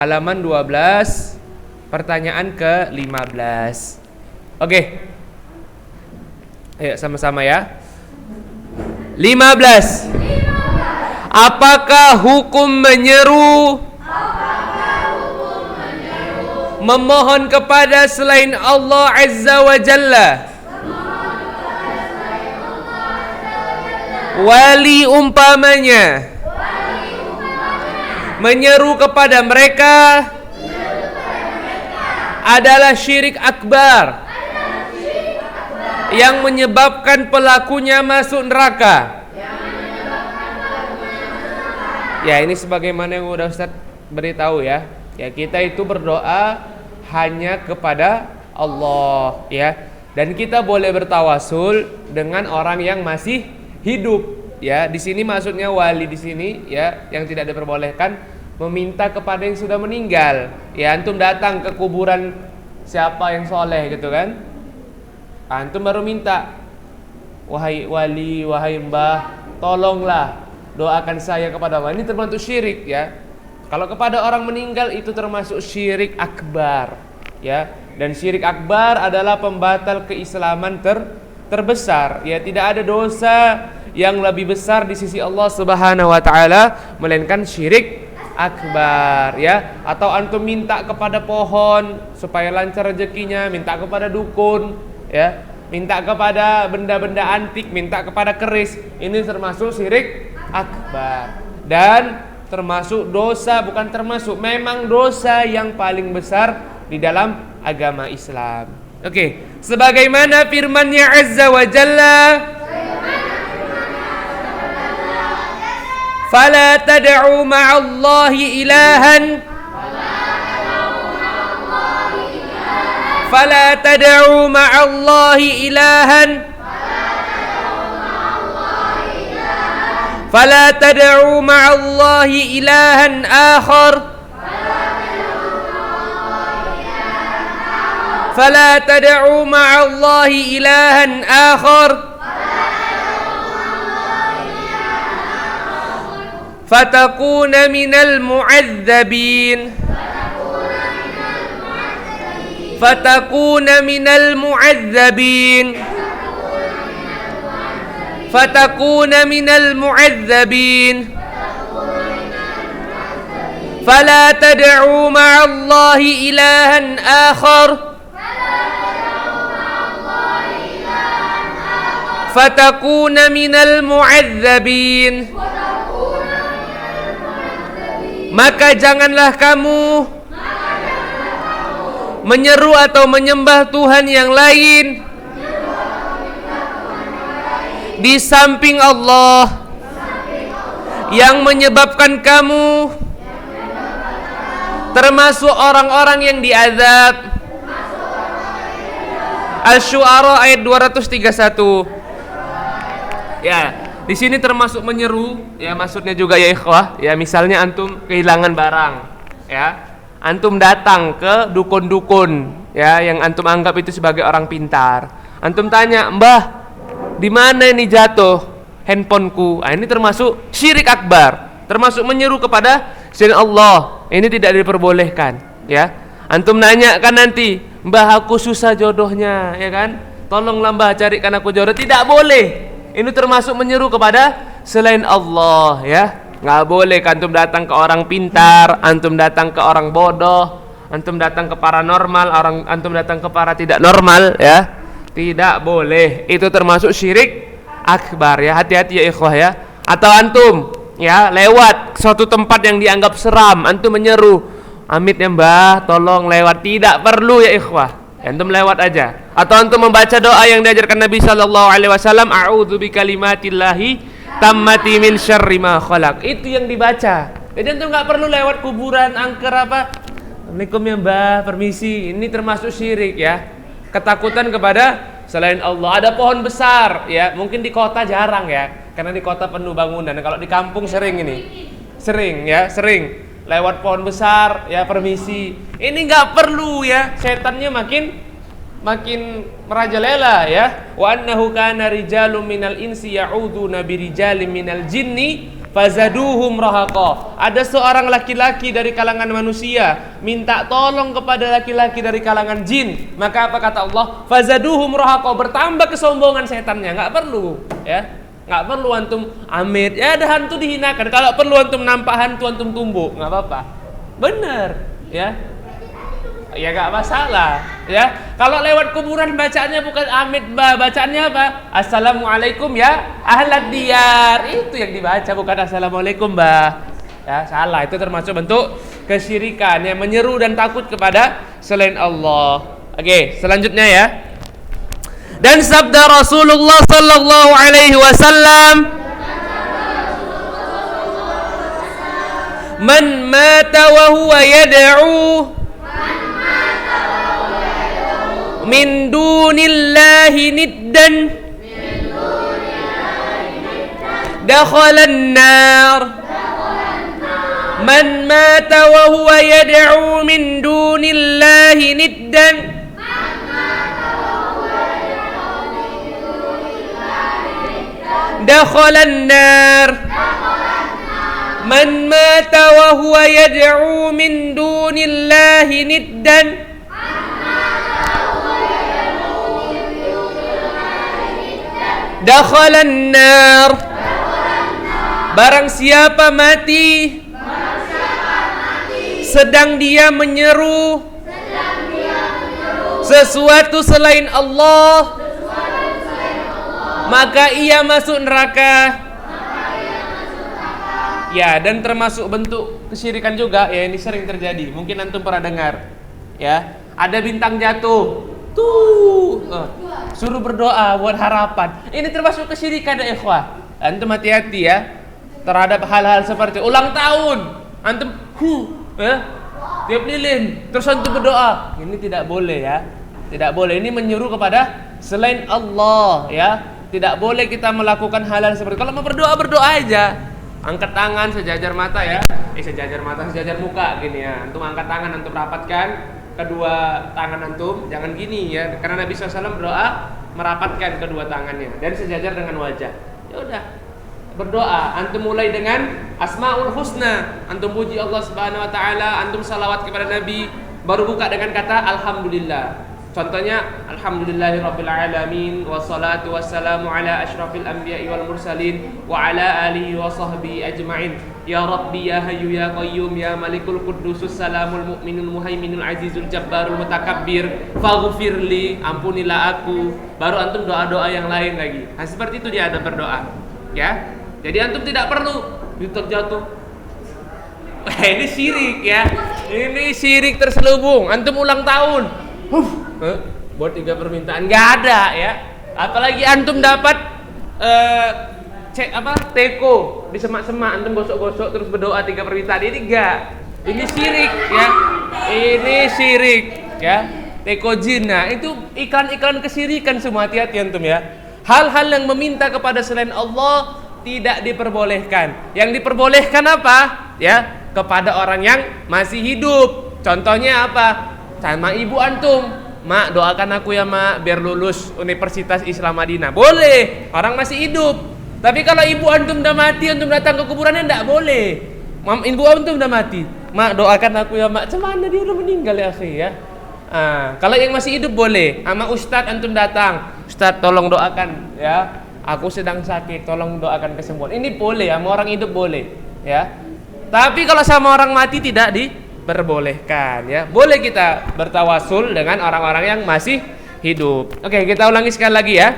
Halaman 12, pertanyaan ke-15. Oke. Ayo sama-sama ya. 15. Apakah hukum menyeru memohon kepada selain Allah Azza wa Jalla, wali umpamanya, menyeru kepada mereka adalah syirik akbar yang menyebabkan pelakunya masuk neraka? Ya, ini sebagaimana yang udah Ustaz beritahu ya. Ya, kita itu berdoa hanya kepada Allah ya. Dan kita boleh bertawasul dengan orang yang masih hidup. Ya, di sini maksudnya wali di sini ya, yang tidak diperbolehkan meminta kepada yang sudah meninggal. Ya, antum datang ke kuburan siapa yang soleh gitu kan, antum baru minta, wahai wali, wahai mbah, tolonglah doakan saya kepada Allah. Ini termasuk syirik ya. Kalau kepada orang meninggal itu termasuk syirik akbar ya. Dan syirik akbar adalah pembatal keislaman terbesar ya. Tidak ada dosa yang lebih besar di sisi Allah Subhanahu wa taala melainkan syirik akbar ya. Atau antum minta kepada pohon supaya lancar rezekinya, minta kepada dukun ya, minta kepada benda-benda antik, minta kepada keris, ini termasuk syirik akbar dan termasuk dosa, bukan termasuk, memang dosa yang paling besar di dalam agama Islam. Oke, sebagaimana firman-Nya Azza wa Jalla, fala tad'u ma'allahi ilahan fala tad'u ma'allahi ilahan fala tad'u ma'allahi ilahan akhar fala tad'u ma'allahi ilahan akhar fatakuna minal mu'adzabin fatakuna minal mu'adzabin fatakuna minal mu'adzabin fala tad'u ma'allahi ilahan akhar fatakuna minal mu'adzabin. Maka janganlah kamu menyeru atau menyembah Tuhan yang lain di samping Allah yang menyebabkan kamu termasuk orang-orang yang diazab. Asy-Syu'ara ayat 231. Ya, di sini termasuk menyeru, ya maksudnya juga ya ikhwah, ya misalnya antum kehilangan barang, ya, antum datang ke dukun-dukun, ya yang antum anggap itu sebagai orang pintar, antum tanya, mbah, di mana ini jatuh handphoneku? Ini termasuk syirik akbar, termasuk menyeru kepada selain Allah. Ini tidak diperbolehkan, ya. Antum nanya kan nanti, mbah aku susah jodohnya, ya kan? Tolonglah mbah carikan aku jodoh. Tidak boleh. Ini termasuk menyeru kepada selain Allah ya. Nggak boleh antum datang ke orang pintar, antum datang ke orang bodoh, antum datang ke paranormal, antum datang ke para tidak normal ya. Tidak boleh. Itu termasuk syirik akbar ya. Hati-hati ya ikhwah ya. Atau antum ya lewat suatu tempat yang dianggap seram, antum menyeru, amit ya mbah, tolong lewat. Tidak perlu ya ikhwah. Antum lewat aja. Atau antum membaca doa yang diajarkan Nabi sallallahu alaihi wasallam, a'udzu bikalimatillahi tammati min syarri ma khalaq. Itu yang dibaca. Jadi antum enggak perlu lewat kuburan, angker apa. Assalamualaikum ya mbah, permisi. Ini termasuk syirik ya. Ketakutan kepada selain Allah. Ada pohon besar ya, mungkin di kota jarang ya. Karena di kota penuh bangunan. Kalau di kampung sering ini. Sering ya, sering. Lewat pohon besar ya permisi. Ini nggak perlu ya, setannya makin merajalela ya. Wa annahu kana rijalun minal insi ya'uduna birijalin minal jinni fazaduhum rahaqa. Ada seorang laki-laki dari kalangan manusia minta tolong kepada laki-laki dari kalangan jin, maka apa kata Allah? Fazaduhum rahaqa, bertambah kesombongan setannya. Nggak perlu, ya. Nggak perlu antum amit, ya ada hantu dihinakan. Kalau perlu antum nampak hantu, antum tumbuk, nggak apa-apa. Bener, ya. Ya nggak masalah, ya. Kalau lewat kuburan bacaannya bukan amit, bacaannya apa? Assalamualaikum ya ahlad diyar. Itu yang dibaca, bukan assalamualaikum, ya. Salah, itu termasuk bentuk kesyirikan yang menyeru dan takut kepada selain Allah. Oke, selanjutnya ya. Dan sabda Rasulullah sallallahu alaihi wasallam, man mata wa huwa yad'u min dunillahi niddan dakhalan nar. Man mata wa huwa yad'u min dunillahi niddan dakhalan nar. Man mata wa huwa yad'u min dunillahi niddan dakhalan nar. Barang siapa mati sedang dia menyeru sesuatu selain Allah, maka ia masuk neraka. Ya, dan termasuk bentuk kesyirikan juga, ya, ini sering terjadi. Mungkin antum pernah dengar, ya, ada bintang jatuh tuh, suruh berdoa buat harapan. Ini termasuk kesyirikan ya ikhwah. Antum hati-hati ya terhadap hal-hal seperti ulang tahun, antum tiap lilin terus antum berdoa. Ini tidak boleh, ya. Tidak boleh, ini menyuruh kepada selain Allah, ya. Tidak boleh kita melakukan hal-hal seperti itu. Kalau mau berdoa, berdoa aja. Angkat tangan sejajar mata, ya. Sejajar muka gini, ya. Antum angkat tangan, antum rapatkan kedua tangan antum, jangan gini, ya. Karena Nabi SAW berdoa merapatkan kedua tangannya dan sejajar dengan wajah. Ya udah, berdoa. Antum mulai dengan Asmaul Husna, antum puji Allah Subhanahu wa taala, antum salawat kepada Nabi, baru buka dengan kata alhamdulillah. Contohnya alhamdulillahirabbil alamin wassalatu wassalamu ala asyrafil anbiya'i wal mursalin wa ala alihi wa sahbihi ajmain. Ya Rabbi ya Hayyu ya Qayyum ya Malikul Quddusus Salamul Mu'minul Muhaiminul Azizul Jabbarul Mutakabbir faghfirli, ampunilah aku. Baru antum doa-doa yang lain lagi. Nah, seperti itu dia ada berdoa, ya. Jadi antum tidak perlu jatuh. Ini syirik, ya. Ini syirik terselubung. Antum ulang tahun, buat 3 permintaan, nggak ada, ya. Apalagi antum dapat teko di semak-semak, antum gosok-gosok terus berdoa 3 permintaan. Ini enggak. Ini syirik, ya. Ini syirik, ya. Teko jin. Nah, itu iklan-iklan kesyirikan semua, hati-hati antum, ya. Hal-hal yang meminta kepada selain Allah tidak diperbolehkan. Yang diperbolehkan apa? Ya, kepada orang yang masih hidup. Contohnya apa? Sama ibu antum, mak doakan aku ya mak biar lulus Universitas Islam Madinah. Boleh, orang masih hidup. Tapi kalau ibu antum udah mati, antum datang ke kuburannya enggak boleh. Ibu antum udah mati, mak doakan aku ya mak. Cuman dia udah meninggal, ya akhi, ya. Kalau yang masih hidup boleh. Sama ustadz antum datang, ustadz tolong doakan, ya. Aku sedang sakit, tolong doakan kesembuhan. Ini boleh, sama orang hidup boleh, ya. Tapi kalau sama orang mati tidak diperbolehkan, ya. Boleh kita bertawasul dengan orang-orang yang masih hidup. Oke, kita ulangi sekali lagi, ya.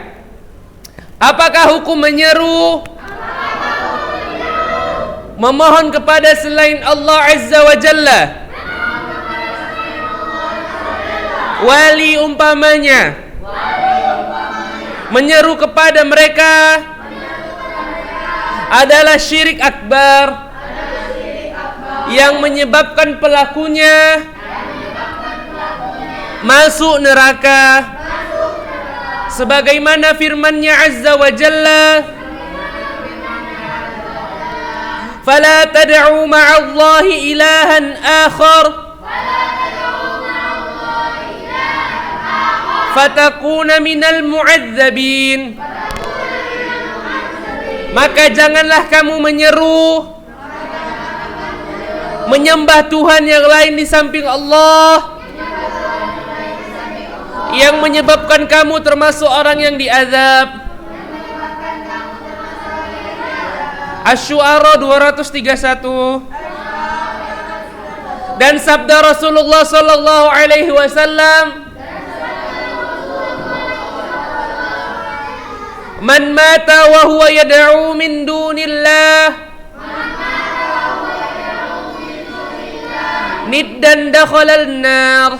Apakah hukum menyeru memohon kepada selain Allah Azza wa Jalla? Wali umpamanya menyeru kepada mereka adalah syirik akbar yang menyebabkan pelakunya masuk neraka. Sebagaimana firman-Nya Azza wa Jalla, "Fala tad'u ma'allahi ilahan akhar fatakuna minal mu'adzabin." maka janganlah kamu menyeru menyembah Tuhan yang lain di samping Allah yang menyebabkan kamu termasuk orang yang diazab. Asy-Syu'ara 231. Dan sabda Rasulullah sallallahu alaihi wasallam, man mata wa huwa yad'u min dunillah niddan dakhalal nar.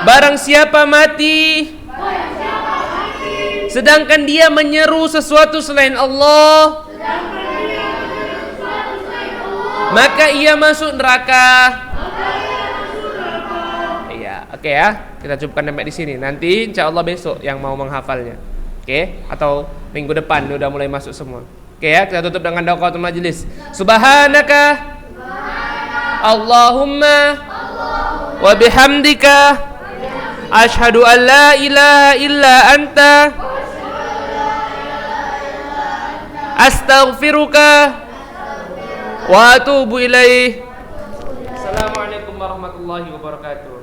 Barang siapa mati sedangkan dia menyeru sesuatu selain Allah, maka ia masuk neraka. Iya, oke ya. Kita cukupkan sampai di sini. Nanti insya Allah besok yang mau menghafalnya. Oke? Atau minggu depan udah mulai masuk semua. Oke ya, kita tutup dengan doatul majlis. Subhanaka Allahumma wa bihamdika asyhadu an la ilaha illa anta astaghfiruka wa atubu ilaih. Assalamualaikum warahmatullahi wabarakatuh.